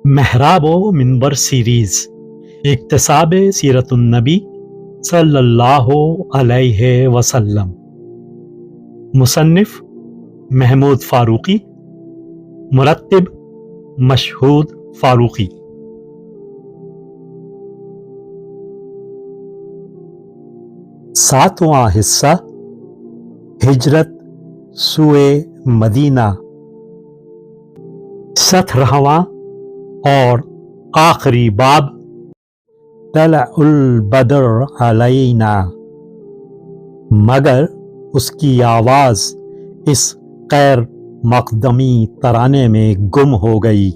محراب و منبر سیریز اکتساب سیرت النبی صلی اللہ علیہ وسلم، مصنف محمود فاروقی، مرتب مشہود فاروقی۔ ساتواں حصہ، ہجرت سوئے مدینہ، 17واں اور آخری باب، طلع البدر علینا۔ مگر اس کی آواز اس غیر مقدمی ترانے میں گم ہو گئی۔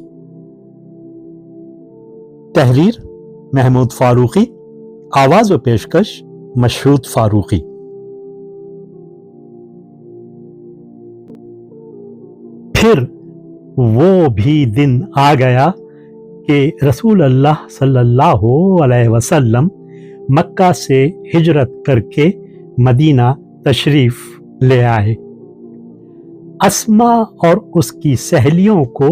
تحریر محمود فاروقی، آواز و پیشکش مشہود فاروقی۔ پھر وہ بھی دن آ گیا کہ رسول اللہ صلی اللہ علیہ وسلم مکہ سے ہجرت کر کے مدینہ تشریف لے آئے۔ اسما اور اس کی سہیلیوں کو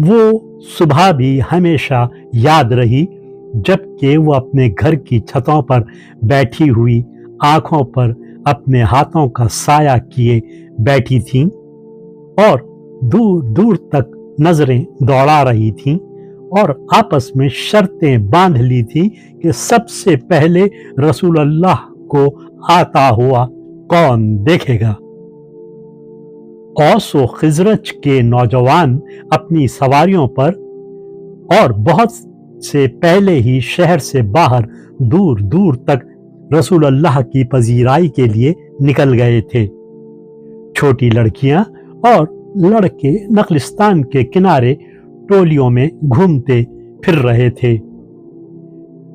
وہ صبح بھی ہمیشہ یاد رہی جبکہ وہ اپنے گھر کی چھتوں پر بیٹھی ہوئی آنکھوں پر اپنے ہاتھوں کا سایہ کیے بیٹھی تھیں اور دور دور تک نظریں دوڑا رہی تھیں اور آپس میں شرطیں باندھ لی تھی کہ سب سے پہلے رسول اللہ کو آتا ہوا کون دیکھے گا۔ اوس و خزرج کے نوجوان اپنی سواریوں پر اور بہت سے پہلے ہی شہر سے باہر دور دور تک رسول اللہ کی پذیرائی کے لیے نکل گئے تھے۔ چھوٹی لڑکیاں اور لڑکے نخلستان کے کنارے ٹولیوں میں گھومتے پھر رہے تھے،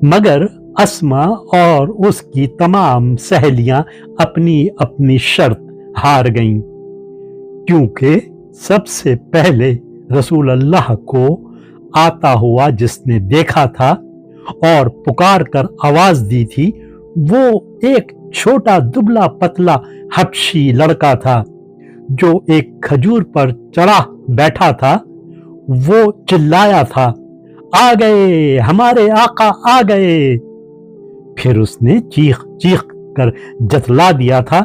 مگر اسما اور اس کی تمام سہیلیاں اپنی اپنی شرط ہار گئیں، کیونکہ سب سے پہلے رسول اللہ کو آتا ہوا جس نے دیکھا تھا اور پکار کر آواز دی تھی وہ ایک چھوٹا دبلا پتلا حبشی لڑکا تھا جو ایک کھجور پر چڑھا بیٹھا تھا۔ وہ چلایا تھا، آ گئے، ہمارے آقا آ گئے۔ پھر اس نے چیخ چیخ کر جتلا دیا تھا،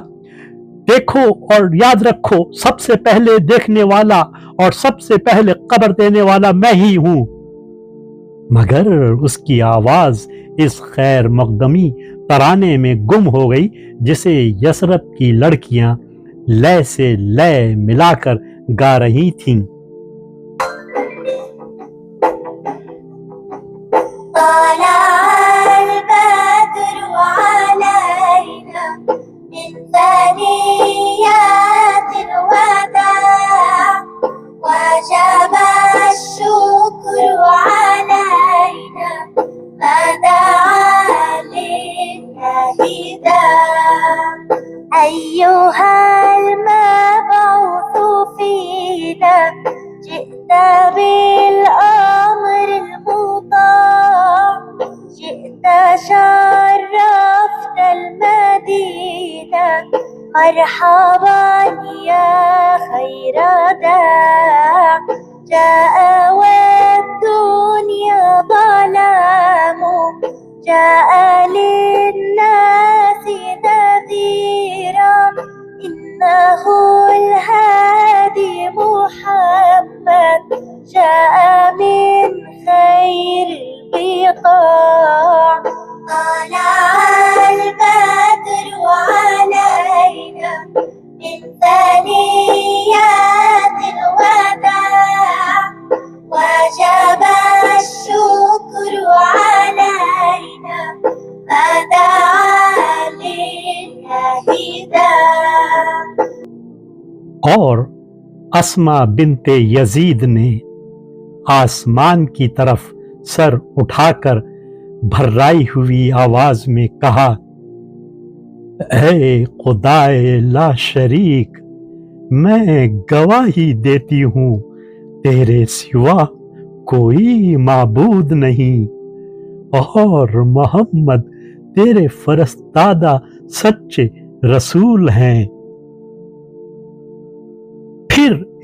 دیکھو اور یاد رکھو، سب سے پہلے دیکھنے والا اور سب سے پہلے قبر دینے والا میں ہی ہوں۔ مگر اس کی آواز اس غیر مقدمی ترانے میں گم ہو گئی جسے یثرب کی لڑکیاں لے سے لے ملا کر گا رہی تھیں۔ أيها المبعوث فينا جئت بالأمر المطاع، جئت شرفت المدينة، مرحبا يا خير داع، جاء والدنيا ظلام، جاء للناس نذيرا، إنه الهادي محمد، جاء من خير البقاع، طلع البدر علينا من ثنيات الوداع، وجب الشكر علينا ما دعا لله داع۔ اور اسما بنت یزید نے آسمان کی طرف سر اٹھا کر بھرائی ہوئی آواز میں کہا، اے خدائے لا شریک، میں گواہی دیتی ہوں تیرے سوا کوئی معبود نہیں اور محمد تیرے فرستادہ سچے رسول ہیں۔ پھر